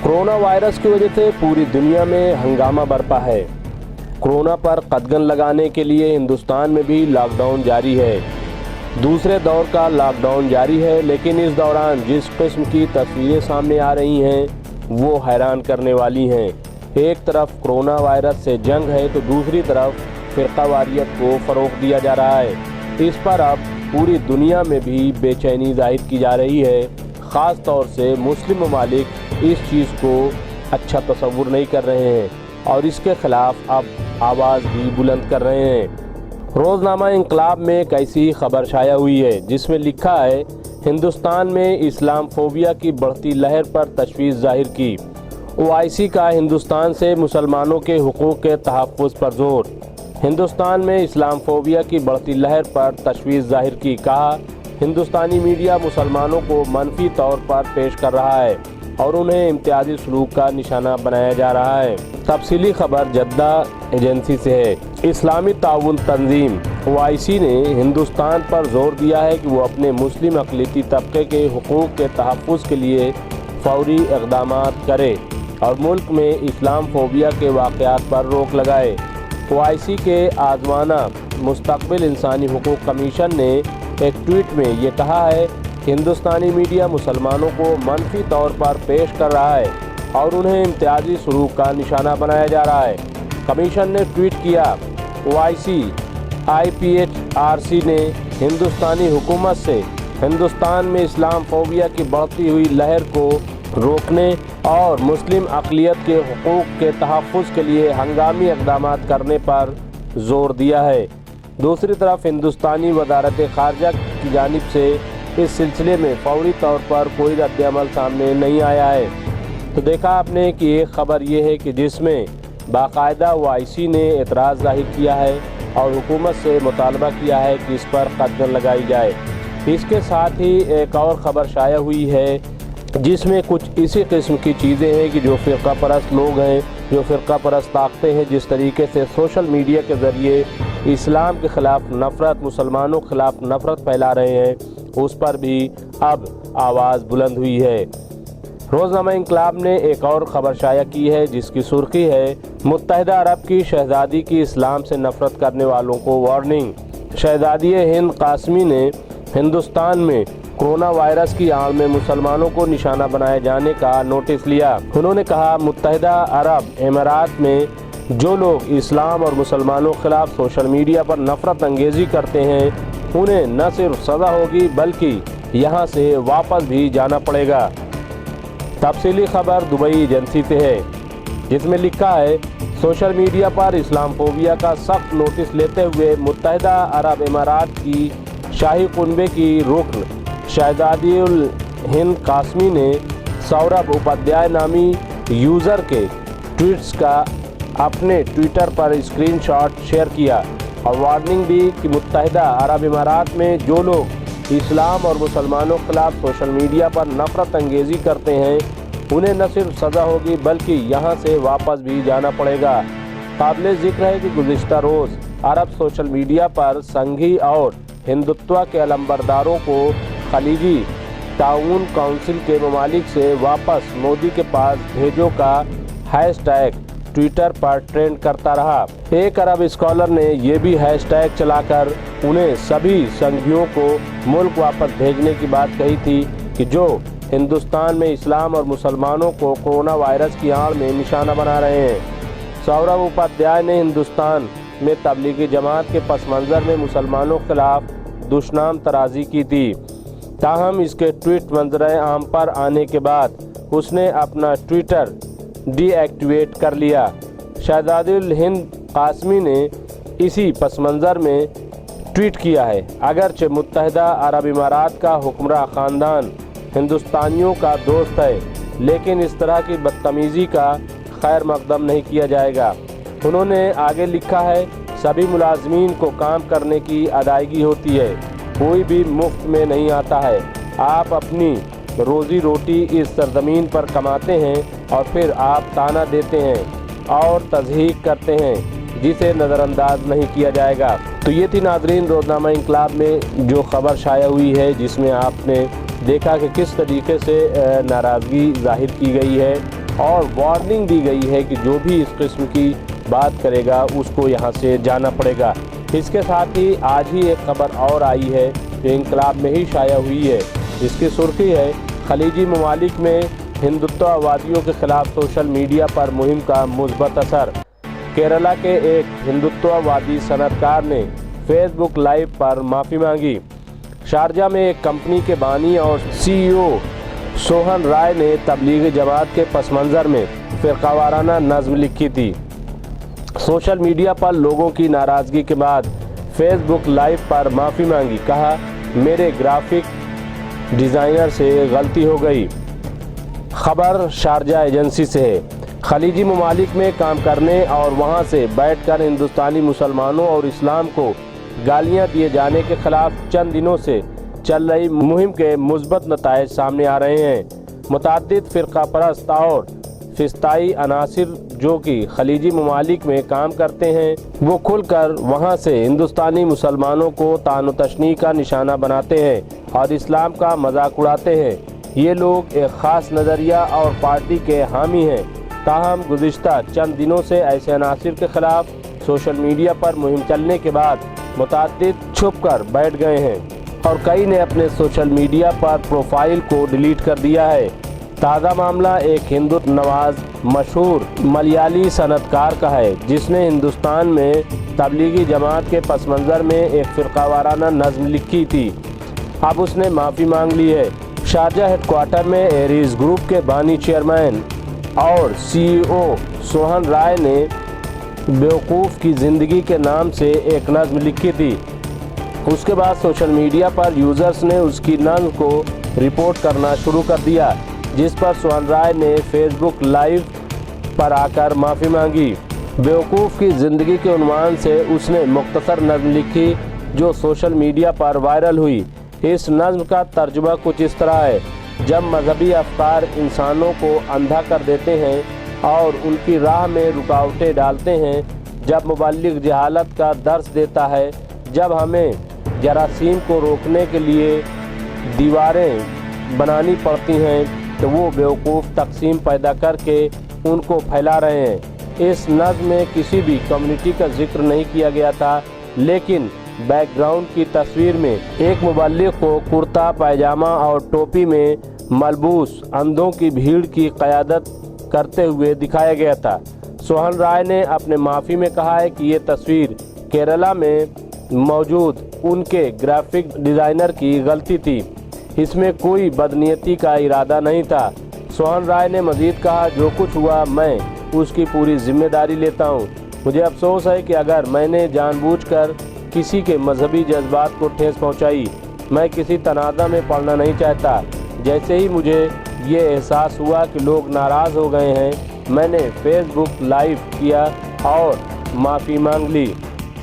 Corona virus की वजह से पूरी दुनिया में हंगामा बरपा है। कोरोना पर कदगन लगाने के लिए हिंदुस्तान में भी लॉकडाउन जारी है। दूसरे दौर का लॉकडाउन जारी है, लेकिन इस दौरान जिस किस्म की तस्वीरें सामने आ रही हैं वो हैरान करने वाली हैं। एक तरफ कोरोना वायरस से जंग है तो दूसरी तरफ फ़िरक़ावारियत को फ़रोग़ दिया जा रहा है। इस पर अब पूरी दुनिया में भी बेचैनी ज़ाहिर की जा रही है। ख़ास तौर से मुस्लिम ममालिक इस चीज़ को अच्छा तसव्वुर नहीं कर रहे हैं और इसके ख़िलाफ़ अब आवाज़ भी बुलंद कर रहे हैं। रोज़नामा इंकलाब में एक ऐसी खबर शाया हुई है जिसमें लिखा है, हिंदुस्तान में इस्लाम फोबिया की बढ़ती लहर पर तशवीश ज़ाहिर की। ओआईसी का हिंदुस्तान से मुसलमानों के हुकूक़ के तहफ़्फ़ुज़ पर जोर। हिंदुस्तान में इस्लाम फोबिया की बढ़ती लहर पर तशवीश ज़ाहिर की। कहा, हिंदुस्तानी मीडिया मुसलमानों को मनफी तौर पर पेश कर रहा है और उन्हें इम्तियाजी सलूक का निशाना बनाया जा रहा है। तफसीली खबर जद्दा एजेंसी से है। इस्लामी ताउन तंजीम ओआईसी ने हिंदुस्तान पर जोर दिया है कि वो अपने मुस्लिम अक़लियती तबके के हुकूक़ के तहफ़्फ़ुज़ के लिए फ़ौरी इक़दामात करे और मुल्क में इस्लाम फोबिया के वाक़यात पर रोक लगाए। ओआईसी के आज़माना मुस्तक़बिल इंसानी हुकूक़ कमीशन ने एक ट्वीट में ये कहा है कि हिंदुस्तानी मीडिया मुसलमानों को मनफी तौर पर पेश कर रहा है और उन्हें इम्तियाजी सलूक का निशाना बनाया जा रहा है। कमीशन ने ट्वीट किया, ओआईसी IPHRC ने हिंदुस्तानी हुकूमत से हिंदुस्तान में इस्लाम फोबिया की बढ़ती हुई लहर को रोकने और मुस्लिम अक़लियत के हुकूक़ के तहफ़्फ़ुज़ के लिए हंगामी इक़दामात करने पर ज़ोर दिया है। दूसरी तरफ हिंदुस्तानी वज़ारत ख़ारजा की जानिब से इस सिलसिले में फ़ौरी तौर पर कोई रद्द-ए-अमल सामने नहीं आया है। तो देखा आपने कि एक ख़बर ये है कि जिसमें बाकायदा ओआईसी ने एतराज़ ज़ाहिर किया है और हुकूमत से मुतालबा किया है कि इस पर कदगन लगाई जाए। इसके साथ ही एक और ख़बर शाया हुई है जिसमें कुछ इसी किस्म की चीज़ें हैं कि जो फ़िरक़ा परस्त लोग हैं, जो फ़िरक़ा परस्त ताकतें हैं, जिस तरीके से सोशल मीडिया के ज़रिए इस्लाम के ख़िलाफ़ नफ़रत, मुसलमानों के ख़िलाफ़ नफ़रत फैला रहे हैं, उस पर भी अब आवाज़ बुलंद हुई है। रोज़नामा इंकलाब ने एक और ख़बर शाया की है जिसकी सुर्खी है, मुत्तहिदा अरब की शहज़ादी की इस्लाम से नफ़रत करने वालों को वार्निंग। शहज़ादी हिंद कासमी ने हिंदुस्तान में कोरोना वायरस की आड़ में मुसलमानों को निशाना बनाए जाने का नोटिस लिया। उन्होंने कहा, मुत्तहिदा अरब अमीरात में जो लोग इस्लाम और मुसलमानों के ख़िलाफ़ सोशल मीडिया पर नफ़रत अंगेज़ी करते हैं उन्हें न सिर्फ सज़ा होगी बल्कि यहाँ से वापस भी जाना पड़ेगा। तफसीली खबर दुबई एजेंसी से है जिसमें लिखा है, सोशल मीडिया पर इस्लाम फोबिया का सख्त नोटिस लेते हुए मुत्तहिदा अरब अमीरात की शाही कुनबे की रुकन शहज़ादी हिंद कासमी ने सौरभ उपाध्याय नामी यूज़र के ट्वीट्स का अपने ट्विटर पर स्क्रीनशॉट शेयर किया और वार्निंग दी कि मुत्तहिदा अरब अमीरात में जो लोग इस्लाम और मुसलमानों के खिलाफ सोशल मीडिया पर नफ़रत अंगेज़ी करते हैं उन्हें न सिर्फ सज़ा होगी बल्कि यहाँ से वापस भी जाना पड़ेगा। काबिल ज़िक्र है कि गुज़िश्ता रोज़ अरब सोशल मीडिया पर संघी और हिंदुत्व के अलंबरदारों को खलीजी ताउन काउंसिल के ममालिक से वापस मोदी के पास भेजो का हैशटैग ट्विटर पर ट्रेंड करता रहा। एक अरब स्कॉलर ने यह भी हैशटैग चलाकर उन्हें सभी संघियों को मुल्क वापस भेजने की बात कही थी कि जो हिंदुस्तान में इस्लाम और मुसलमानों को कोरोना वायरस की आड़ में निशाना बना रहे हैं। सौरभ उपाध्याय ने हिंदुस्तान में तबलीगी जमात के पस मंज़र में मुसलमानों के खिलाफ दुश्मनाम तराजी की थी। ताहम इसके ट्वीट मंजर आम पर आने के बाद उसने अपना ट्विटर डीएक्टिवेट कर लिया। शहज़ादी हिंद कासमी ने इसी पस मंज़र में ट्वीट किया है, अगरचे मुत्तहिदा अरब अमीरात का हुक्मरान ख़ानदान हिंदुस्तानियों का दोस्त है लेकिन इस तरह की बदतमीज़ी का खैर मकदम नहीं किया जाएगा। उन्होंने आगे लिखा है, सभी मुलाजमीन को काम करने की अदायगी होती है, कोई भी मुफ्त में नहीं आता है। आप अपनी रोज़ी रोटी इस सरजमीन पर कमाते हैं और फिर आप ताना देते हैं और तज़हीक करते हैं जिसे नज़रअंदाज नहीं किया जाएगा। तो ये थी नाज़रीन रोज़नामा इंकलाब में जो ख़बर शाया हुई है जिसमें आपने देखा कि किस तरीके से नाराज़गी ज़ाहिर की गई है اور وارننگ دی گئی ہے کہ جو بھی اس قسم کی بات کرے گا اس کو یہاں سے جانا پڑے گا۔ اس کے ساتھ ہی آج ہی ایک خبر اور آئی ہے جو انقلاب میں ہی شائع ہوئی ہے، جس کی سرخی ہے خلیجی ممالک میں ہندوتوا وادیوں کے خلاف سوشل میڈیا پر مہم کا مثبت اثر۔ کیرلا کے ایک ہندوتوا وادی صنعت کار نے فیس بک لائیو پر معافی مانگی۔ شارجہ میں ایک کمپنی کے بانی اور سی ای او سوہن رائے نے تبلیغی جماعت کے پس منظر میں فرقہ وارانہ نظم لکھی تھی۔ سوشل میڈیا پر لوگوں کی ناراضگی کے بعد فیس بک لائیو پر معافی مانگی، کہا میرے گرافک ڈیزائنر سے غلطی ہو گئی۔ خبر شارجہ ایجنسی سے ہے۔ خلیجی ممالک میں کام کرنے اور وہاں سے بیٹھ کر ہندوستانی مسلمانوں اور اسلام کو گالیاں دیے جانے کے خلاف چند دنوں سے چل رہی مہم کے مثبت نتائج سامنے آ رہے ہیں۔ متعدد فرقہ پرست اور فسطائی عناصر جو کہ خلیجی ممالک میں کام کرتے ہیں وہ کھل کر وہاں سے ہندوستانی مسلمانوں کو طعن و تشنیع کا نشانہ بناتے ہیں اور اسلام کا مذاق اڑاتے ہیں۔ یہ لوگ ایک خاص نظریہ اور پارٹی کے حامی ہیں، تاہم گزشتہ چند دنوں سے ایسے عناصر کے خلاف سوشل میڈیا پر مہم چلنے کے بعد متعدد چھپ کر بیٹھ گئے ہیں اور کئی نے اپنے سوشل میڈیا پر پروفائل کو ڈیلیٹ کر دیا ہے۔ تازہ معاملہ ایک ہندو نواز مشہور ملیالی صنعت کار کا ہے جس نے ہندوستان میں تبلیغی جماعت کے پس منظر میں ایک فرقہ وارانہ نظم لکھی تھی۔ اب اس نے معافی مانگ لی ہے۔ شارجہ ہیڈ کوارٹر میں ایریز گروپ کے بانی چیئرمین اور سی ای او سوہن رائے نے بیوقوف کی زندگی کے نام سے ایک نظم لکھی تھی۔ اس کے بعد سوشل میڈیا پر یوزرز نے اس کی نظم کو رپورٹ کرنا شروع کر دیا، جس پر سوہن رائے نے فیس بک لائیو پر آ کر معافی مانگی۔ بیوقوف کی زندگی کے عنوان سے اس نے مختصر نظم لکھی جو سوشل میڈیا پر وائرل ہوئی۔ اس نظم کا ترجمہ کچھ اس طرح ہے: جب مذہبی افکار انسانوں کو اندھا کر دیتے ہیں اور ان کی راہ میں رکاوٹیں ڈالتے ہیں، جب مبلغ جہالت کا درس دیتا ہے، جب ہمیں جراثیم کو روکنے کے لیے دیواریں بنانی پڑتی ہیں، تو وہ بیوقوف تقسیم پیدا کر کے ان کو پھیلا رہے ہیں۔ اس نظم میں کسی بھی کمیونٹی کا ذکر نہیں کیا گیا تھا، لیکن بیک گراؤنڈ کی تصویر میں ایک مبلغ کو کرتا پائجامہ اور ٹوپی میں ملبوس اندھوں کی بھیڑ کی قیادت کرتے ہوئے دکھایا گیا تھا۔ سوہن رائے نے اپنے معافی میں کہا ہے کہ یہ تصویر کیرلا میں موجود ان کے گرافک ڈیزائنر کی غلطی تھی، اس میں کوئی بدنیتی کا ارادہ نہیں تھا۔ سوہن رائے نے مزید کہا، جو کچھ ہوا میں اس کی پوری ذمہ داری لیتا ہوں۔ مجھے افسوس ہے کہ اگر میں نے جان بوجھ کر کسی کے مذہبی جذبات کو ٹھیس پہنچائی۔ میں کسی تنازع میں پڑنا نہیں چاہتا۔ جیسے ہی مجھے یہ احساس ہوا کہ لوگ ناراض ہو گئے ہیں، میں نے فیس بک لائیو کیا اور معافی مانگ لی۔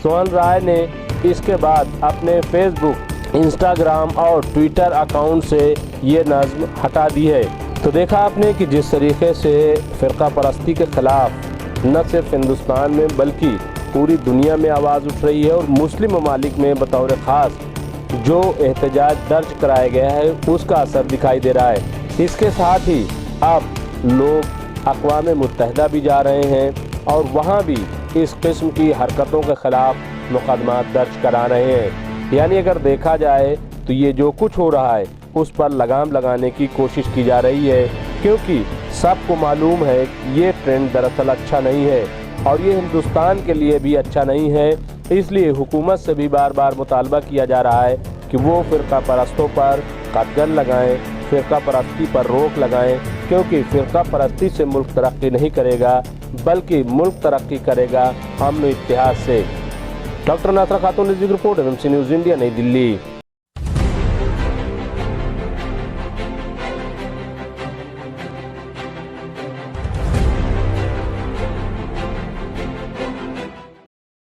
سوہن رائے نے اس کے بعد اپنے فیس بک، انسٹاگرام اور ٹویٹر اکاؤنٹ سے یہ نظم ہٹا دی ہے۔ تو دیکھا آپ نے کہ جس طریقے سے فرقہ پرستی کے خلاف نہ صرف ہندوستان میں بلکہ پوری دنیا میں آواز اٹھ رہی ہے اور مسلم ممالک میں بطور خاص جو احتجاج درج کرایا گیا ہے اس کا اثر دکھائی دے رہا ہے۔ اس کے ساتھ ہی اب لوگ اقوام متحدہ بھی جا رہے ہیں اور وہاں بھی اس قسم کی حرکتوں کے خلاف مقدمات درج کرا رہے ہیں۔ یعنی اگر دیکھا جائے تو یہ جو کچھ ہو رہا ہے اس پر لگام لگانے کی کوشش کی جا رہی ہے، کیونکہ سب کو معلوم ہے کہ یہ ٹرینڈ دراصل اچھا نہیں ہے اور یہ ہندوستان کے لیے بھی اچھا نہیں ہے۔ اس لیے حکومت سے بھی بار بار مطالبہ کیا جا رہا ہے کہ وہ فرقہ پرستوں پر قدغن لگائیں، فرقہ پرستی پر روک لگائیں، کیونکہ فرقہ پرستی سے ملک ترقی نہیں کرے گا بلکہ ملک ترقی کرے گا امن و اتحاد سے۔ ڈاکٹر ناصرہ خاتون رپورٹ MMC نیوز انڈیا، نئی دلی۔